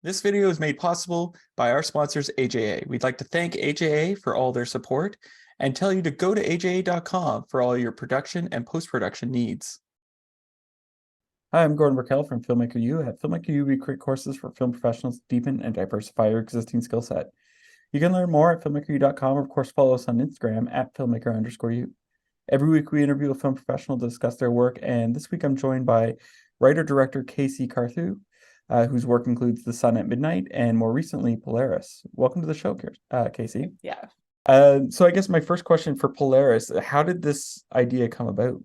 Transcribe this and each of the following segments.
This video is made possible by our sponsors, AJA. We'd like to thank AJA for all their support and tell you to go to aja.com for all your production and post-production needs. Hi, I'm Gordon Burkell from Filmmaker U. At Filmmaker U, we create courses for film professionals to deepen and diversify your existing skill set. You can learn more at filmmakeru.com, or of course follow us on Instagram at filmmaker_u. Every week we interview a film professional to discuss their work, and this week I'm joined by writer-director KC Carthew, whose work includes The Sun at Midnight and more recently Polaris. Welcome to the show, KC. Yeah. So I guess my first question for Polaris, how did this idea come about?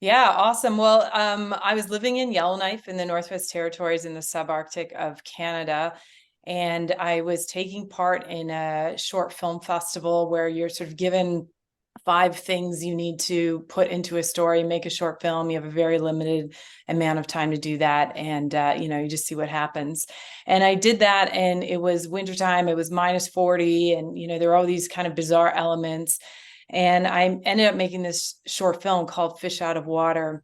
Yeah, awesome. Well, I was living in Yellowknife in the Northwest Territories in the subarctic of Canada, and I was taking part in a short film festival where you're sort of given 5 things you need to put into a story, make a short film. You have a very limited amount of time to do that. And, you just see what happens. And I did that, and it was wintertime. It was -40. And, there were all these kind of bizarre elements. And I ended up making this short film called Fish Out of Water.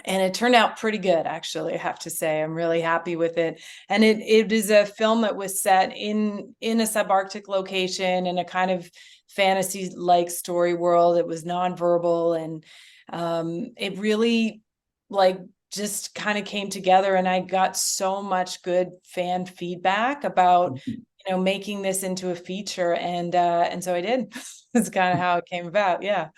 And it turned out pretty good, actually, I have to say. I'm really happy with it. And it is a film that was set in a subarctic location in a kind of fantasy-like story world. It was nonverbal, and it really just kind of came together. And I got so much good fan feedback about making this into a feature, and so I did. That's kind of how it came about. Yeah.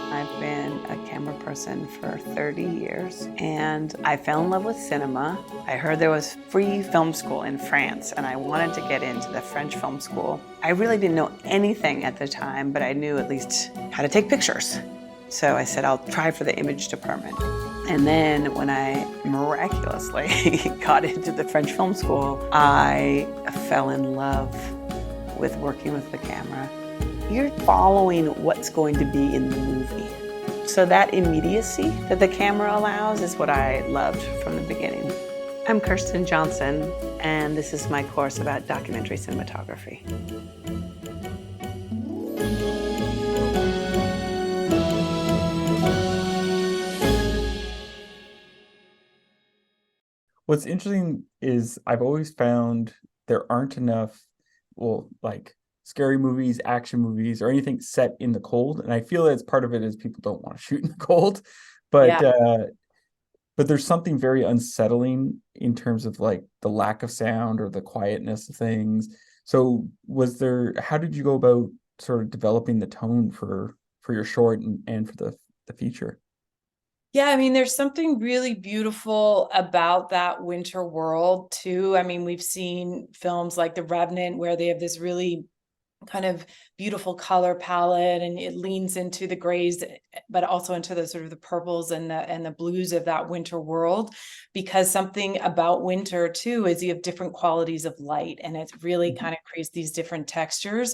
I've been a camera person for 30 years, and I fell in love with cinema. I heard there was free film school in France, and I wanted to get into the French film school. I really didn't know anything at the time, but I knew at least how to take pictures. So I said, I'll try for the image department. And then when I miraculously got into the French film school, I fell in love with working with the camera. You're following what's going to be in the movie. So that immediacy that the camera allows is what I loved from the beginning. I'm Kirsten Johnson, and this is my course about documentary cinematography. What's interesting is I've always found there aren't enough, scary movies, action movies, or anything set in the cold. And I feel that's part of it is people don't want to shoot in the cold. But but there's something very unsettling in terms of the lack of sound or the quietness of things. So how did you go about sort of developing the tone for your short and for the feature? Yeah, there's something really beautiful about that winter world too. We've seen films like The Revenant where they have this really kind of beautiful color palette, and it leans into the grays, but also into the sort of the purples and the blues of that winter world, because something about winter too is you have different qualities of light, and it really kind of creates these different textures.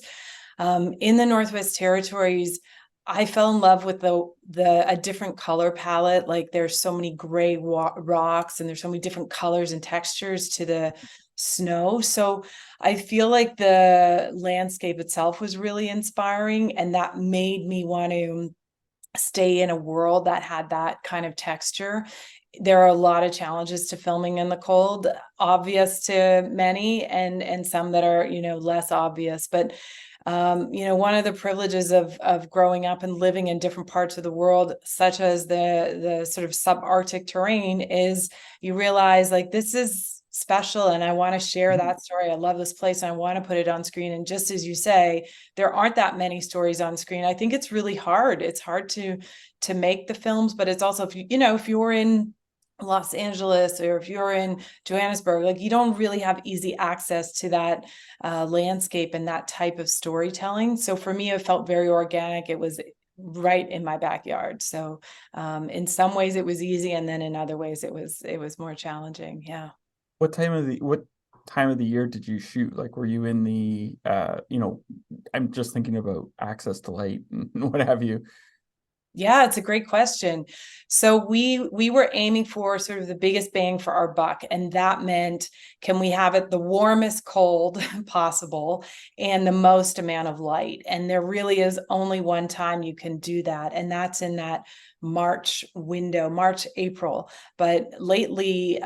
In the Northwest Territories, I fell in love with a different color palette. There's so many gray rocks, and there's so many different colors and textures to the snow. So I feel like the landscape itself was really inspiring, and that made me want to stay in a world that had that kind of texture. There are a lot of challenges to filming in the cold, obvious to many, and some that are, less obvious. But one of the privileges of growing up and living in different parts of the world, such as the sort of subarctic terrain, is you realize this is special, and I want to share that story. I love this place, and I want to put it on screen. And just as you say, there aren't that many stories on screen. I think it's really hard. It's hard to make the films, but it's also, if you're in Los Angeles or if you're in Johannesburg, you don't really have easy access to that landscape and that type of storytelling. So for me, it felt very organic. It was right in my backyard. So in some ways it was easy, and then in other ways it was more challenging. Yeah. What time of the year did you shoot? Were you in the I'm just thinking about access to light and what have you. Yeah, it's a great question. So we were aiming for sort of the biggest bang for our buck, and that meant, can we have it the warmest cold possible and the most amount of light? And there really is only one time you can do that, and that's in that March window, March, April. But lately,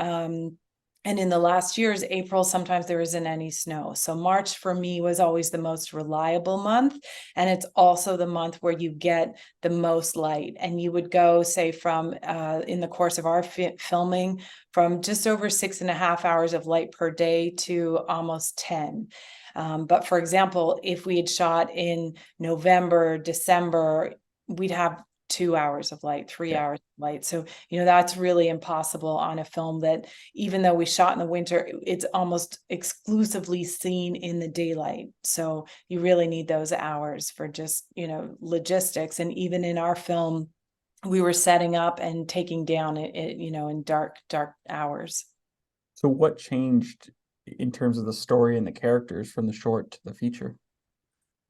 And in the last years, April, sometimes there isn't any snow. So March for me was always the most reliable month. And it's also the month where you get the most light. And you would go, say, from in the course of our filming, from just over 6.5 hours of light per day to almost 10. But for example, if we had shot in November, December, we'd have 2 hours of light, 3 hours of light. So, that's really impossible on a film that, even though we shot in the winter, it's almost exclusively seen in the daylight. So you really need those hours for just, logistics. And even in our film, we were setting up and taking down it, in dark hours. So what changed in terms of the story and the characters from the short to the feature?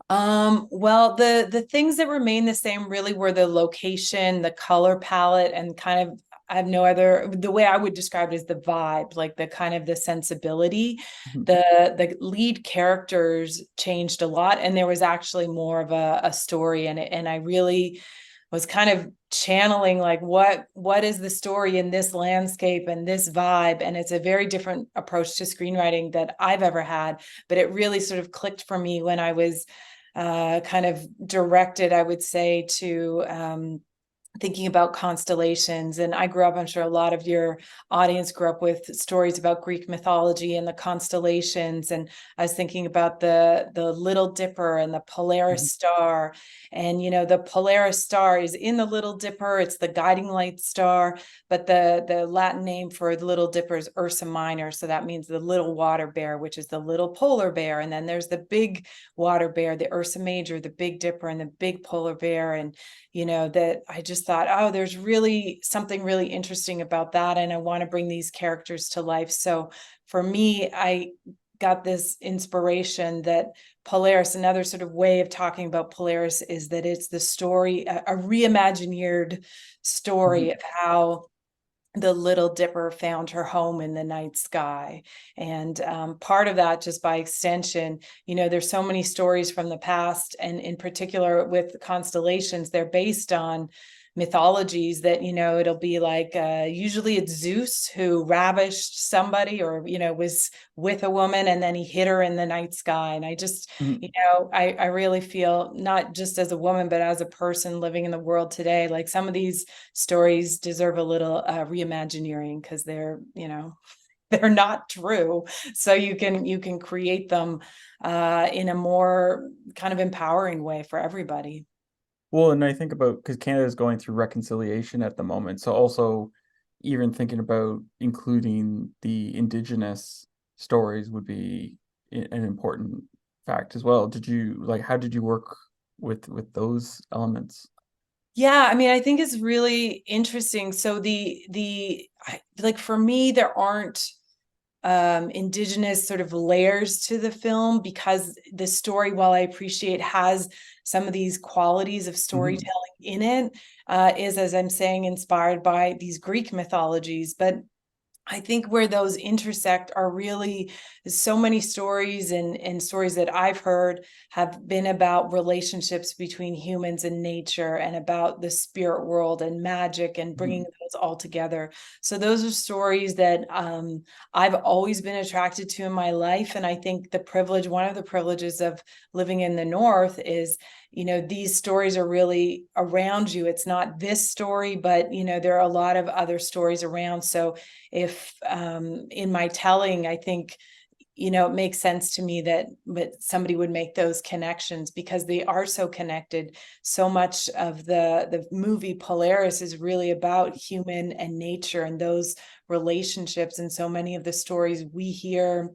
Well, the things that remain the same really were the location, the color palette, and kind of, I have no other, the way I would describe it is the vibe, like the kind of the sensibility. Mhm. The lead characters changed a lot, and there was actually more of a story in it. And I really was kind of channeling, like, what is the story in this landscape and this vibe. And it's a very different approach to screenwriting that I've ever had, but it really sort of clicked for me when I was kind of directed, I would say, to thinking about constellations. And I grew up, I'm sure a lot of your audience grew up with stories about Greek mythology and the constellations. And I was thinking about the Little Dipper and the Polaris star. And, the Polaris star is in the Little Dipper. It's the guiding light star, but the Latin name for the Little Dipper is Ursa Minor. So that means the little water bear, which is the little polar bear. And then there's the big water bear, the Ursa Major, the Big Dipper, and the big polar bear. And, that I just thought, oh, there's really something really interesting about that. And I want to bring these characters to life. So for me, I got this inspiration that Polaris, another sort of way of talking about Polaris, is that it's the story, a reimagineered story of how the Little Dipper found her home in the night sky. And part of that, just by extension, there's so many stories from the past, and in particular with constellations, they're based on mythologies that, it'll be like, usually it's Zeus who ravished somebody, or, was with a woman and then he hit her in the night sky. And I just, I really feel, not just as a woman, but as a person living in the world today, like some of these stories deserve a little reimagineering, because they're, they're not true. So you can create them in a more kind of empowering way for everybody. Well, and I think about, because Canada is going through reconciliation at the moment, so also even thinking about including the Indigenous stories would be an important fact as well. How did you work with those elements? Yeah, I mean, I think it's really interesting. So like for me, there aren't Indigenous sort of layers to the film, because the story, while I appreciate has some of these qualities of storytelling in it, is, as I'm saying, inspired by these Greek mythologies. But I think where those intersect are really so many stories, and stories that I've heard have been about relationships between humans and nature, and about the spirit world and magic, and bringing those all together. So those are stories that I've always been attracted to in my life. And I think one of the privileges of living in the North is, these stories are really around you. It's not this story, but, there are a lot of other stories around. So if in my telling, I think, it makes sense to me that somebody would make those connections, because they are so connected. So much of the movie Polaris is really about human and nature and those relationships. And so many of the stories we hear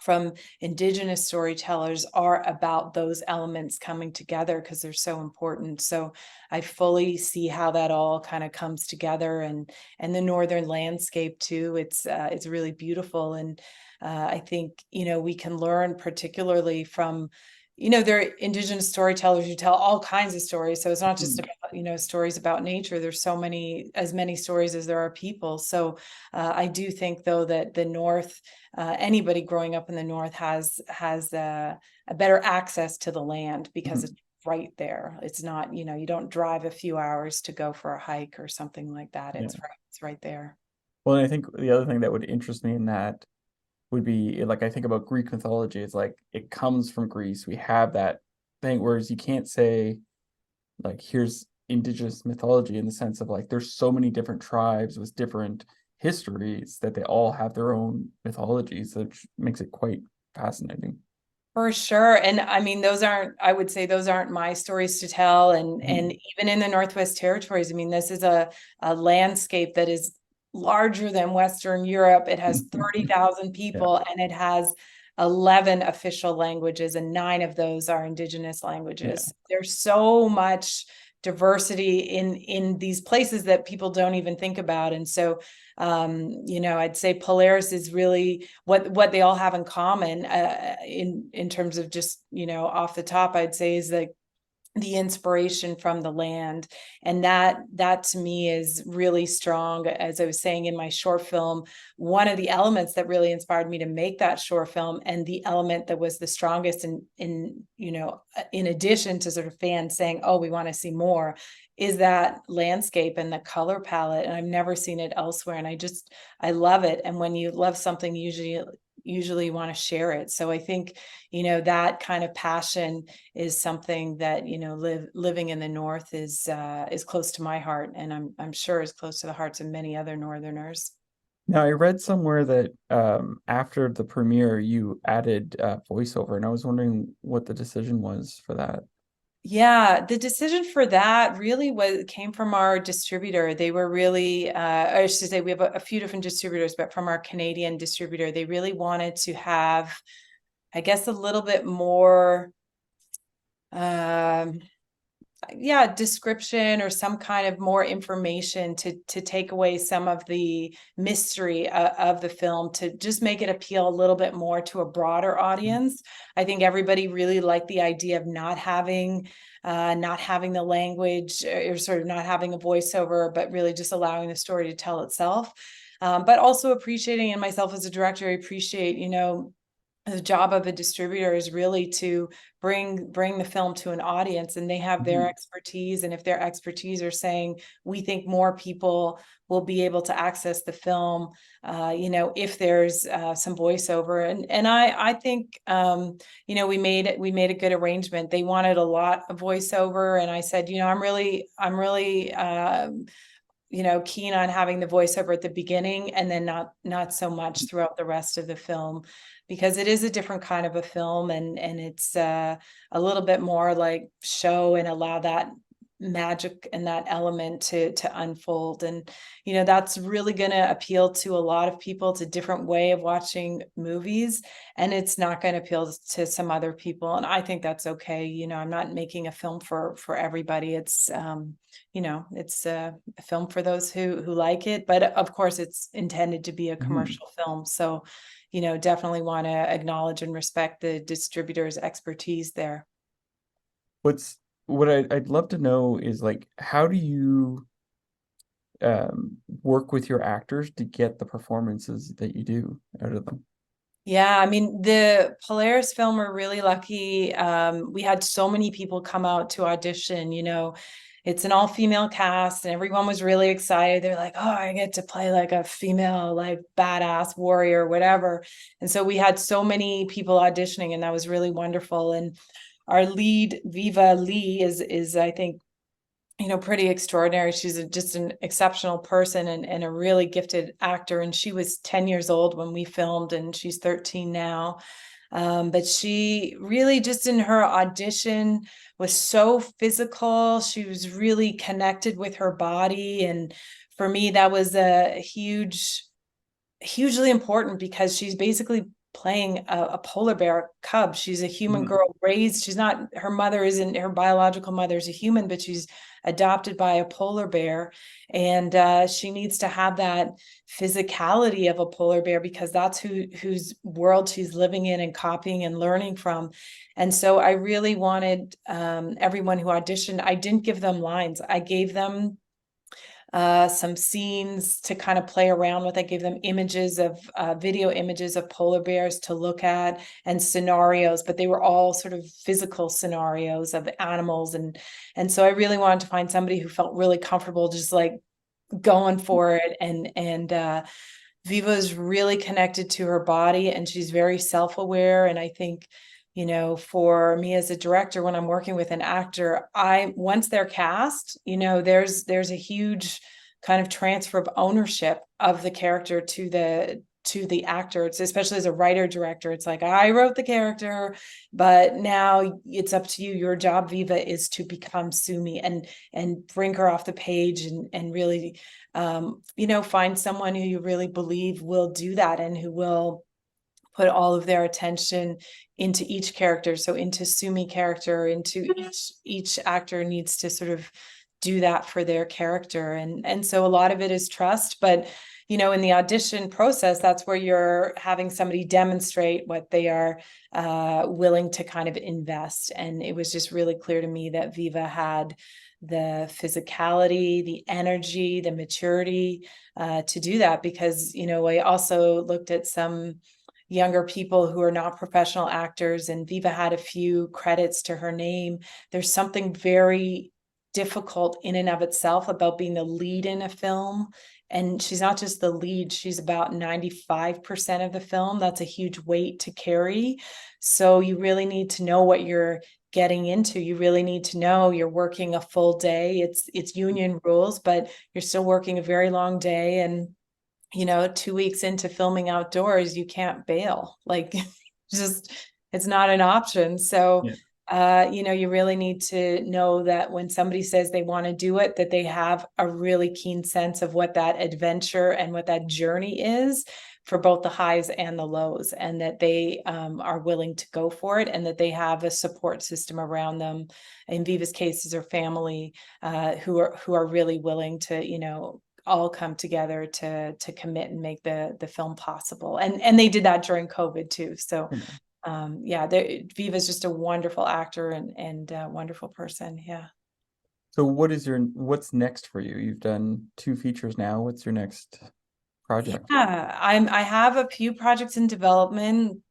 from Indigenous storytellers are about those elements coming together, because they're so important. So I fully see how that all kind of comes together, and the northern landscape too. It's really beautiful. And I think, we can learn particularly from, there are Indigenous storytellers who tell all kinds of stories. So it's not just about, stories about nature. There's as many stories as there are people. So I do think, though, that the North, anybody growing up in the North has a better access to the land, because it's right there. It's not, you don't drive a few hours to go for a hike or something like that. It's right there. Well, and I think the other thing that would interest me in that would be like I think about Greek mythology. It's like it comes from Greece. We have that thing, whereas you can't say like here's indigenous mythology in the sense of like there's so many different tribes with different histories that they all have their own mythologies, which makes it quite fascinating. For sure. And I mean, I would say those aren't my stories to tell. And even in the Northwest Territories, I mean, this is a landscape that is larger than Western Europe. It has 30,000 people and it has 11 official languages, and 9 of those are indigenous languages. There's so much diversity in these places that people don't even think about. And so I'd say Polaris is really what they all have in common in terms of just, off the top, I'd say is like the inspiration from the land. And that to me is really strong. As I was saying in my short film, one of the elements that really inspired me to make that short film, and the element that was the strongest in addition to sort of fans saying, oh, we want to see more, is that landscape and the color palette. And I've never seen it elsewhere. And I love it. And when you love something, usually want to share it. So I think, that kind of passion is something that, living in the North is close to my heart. And I'm sure is close to the hearts of many other Northerners. Now, I read somewhere that after the premiere, you added voiceover, and I was wondering what the decision was for that. Yeah, the decision for that really came from our distributor. They were really, I should say, we have a few different distributors, but from our Canadian distributor, they really wanted to have, I guess, a little bit more, description or some kind of more information to take away some of the mystery of the film, to just make it appeal a little bit more to a broader audience. I think everybody really liked the idea of not having the language, or sort of not having a voiceover, but really just allowing the story to tell itself. But also appreciating, and myself as a director, I appreciate, the job of a distributor is really to bring the film to an audience, and they have their expertise. And if their expertise are saying, we think more people will be able to access the film, if there's some voiceover. And I think, we made a good arrangement. They wanted a lot of voiceover, and I said, I'm really keen on having the voiceover at the beginning, and then not so much throughout the rest of the film, because it is a different kind of a film, and it's a little bit more like show and allow that magic and that element to unfold. And that's really going to appeal to a lot of people. It's a different way of watching movies, and it's not going to appeal to some other people, and I think that's okay. I'm not making a film for everybody. It's it's a film for those who like it, but of course it's intended to be a commercial film. So definitely want to acknowledge and respect the distributor's expertise there. What I'd love to know is like, how do you work with your actors to get the performances that you do out of them? Yeah, I mean, the Polaris film, we're really lucky. We had so many people come out to audition. It's an all-female cast, and everyone was really excited. They're like, oh, I get to play like a female, like badass warrior, whatever. And so we had so many people auditioning, and that was really wonderful. And our lead, Viva Lee, is I think, pretty extraordinary. She's just an exceptional person and a really gifted actor. And she was 10 years old when we filmed, and she's 13 now. But she really, just in her audition, was so physical. She was really connected with her body. And for me, that was hugely important, because she's basically playing a polar bear cub. She's a human girl raised. Her mother isn't, her biological mother is a human, but she's adopted by a polar bear. And she needs to have that physicality of a polar bear, because that's whose world she's living in and copying and learning from. And so I really wanted everyone who auditioned, I didn't give them lines. I gave them some scenes to kind of play around with. I gave them video images of polar bears to look at, and scenarios, but they were all sort of physical scenarios of animals. And so I really wanted to find somebody who felt really comfortable just like going for it. And Viva is really connected to her body, and she's very self-aware. And I think, you know, for me as a director, when I'm working with an actor, once they're cast, you know, there's a huge kind of transfer of ownership of the character to the actor. It's especially as a writer director, it's like, I wrote the character, but now it's up to you. Your job, Viva, is to become Sumi and bring her off the page and really you know, find someone who you really believe will do that and who will put all of their attention into each character. So into Sumi character, into each actor needs to sort of do that for their character. And so a lot of it is trust, but you know, in the audition process, that's where you're having somebody demonstrate what they are willing to kind of invest. And it was just really clear to me that Viva had the physicality, the energy, the maturity to do that, because, you know, I also looked at some younger people who are not professional actors, and Viva had a few credits to her name. There's something very difficult in and of itself about being the lead in a film. And she's not just the lead, she's about 95% of the film. That's a huge weight to carry. So you really need to know what you're getting into. You really need to know you're working a full day. It's union rules, but you're still working a very long day. And, you know, 2 weeks into filming outdoors, you can't bail. Like, just, it's not an option. So, you know, you really need to know that when somebody says they want to do it, that they have a really keen sense of what that adventure and what that journey is for both the highs and the lows, and that they are willing to go for it, and that they have a support system around them. In Viva's case, is her family, who are really willing to, you know, all come together to commit and make the film possible. And they did that during COVID too. So yeah, Viva's just a wonderful actor and a wonderful person. Yeah. So what's next for you? You've done 2 features now. What's your next project? Yeah, I have a few projects in development.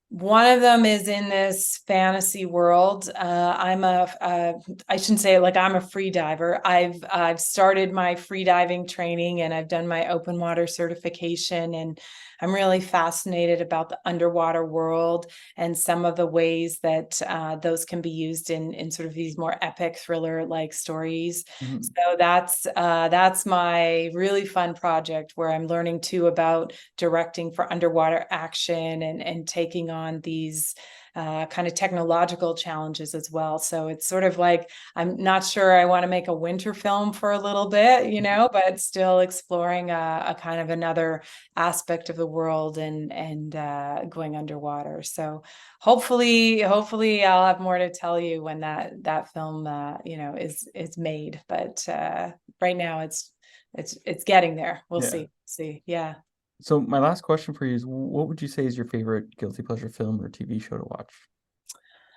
One of them is in this fantasy world. I shouldn't say it, like I'm a free diver. I've started my free diving training, and I've done my open water certification, and I'm really fascinated about the underwater world and some of the ways that those can be used in sort of these more epic thriller-like stories. So that's my really fun project, where I'm learning too about directing for underwater action and taking on these kind of technological challenges as well. So it's sort of like, I'm not sure I want to make a winter film for a little bit, you know, but still exploring a kind of another aspect of the world and going underwater. So hopefully I'll have more to tell you when that film you know, is made. But right now it's getting there. We'll see. Yeah. So my last question for you is, what would you say is your favorite guilty pleasure film or TV show to watch?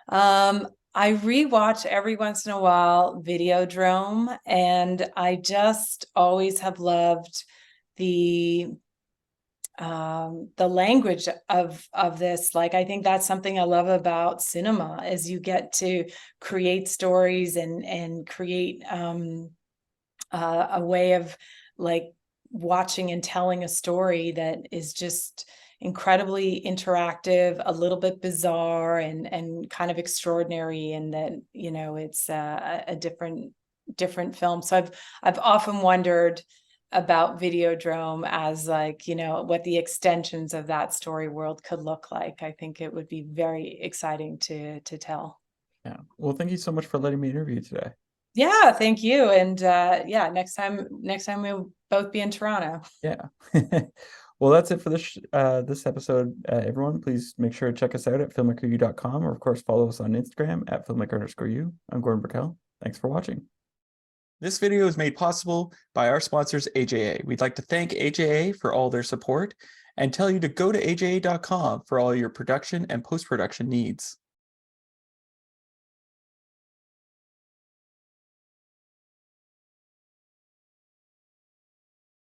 I rewatch every once in a while Videodrome, and I just always have loved the language of this. Like, I think that's something I love about cinema, is you get to create stories and create a way of like watching and telling a story that is just incredibly interactive, a little bit bizarre and kind of extraordinary, and that, you know, it's a different film. So I've often wondered about Videodrome as, like, you know, what the extensions of that story world could look like. I think it would be very exciting to tell. Yeah. Well, thank you so much for letting me interview today. Yeah, thank you. And yeah, next time we'll both be in Toronto. Yeah. Well, that's it for this episode, everyone. Please make sure to check us out at filmmakeru.com, or of course follow us on Instagram at filmmaker_u. I'm Gordon Burkell. Thanks for watching. This video is made possible by our sponsors, AJA. We'd like to thank AJA for all their support and tell you to go to AJA.com for all your production and post-production needs.